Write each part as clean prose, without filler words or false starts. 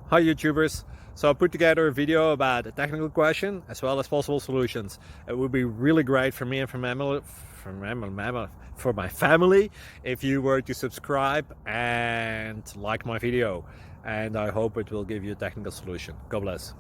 Hi YouTubers! So I put together a video about a technical question as well as possible solutions. It would be really great for me and for my family if you were to subscribe and like my video, and I hope it will give you a technical solution. God bless.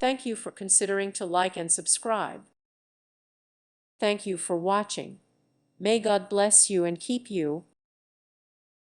Thank you for considering to like and subscribe. Thank you for watching. May God bless you and keep you.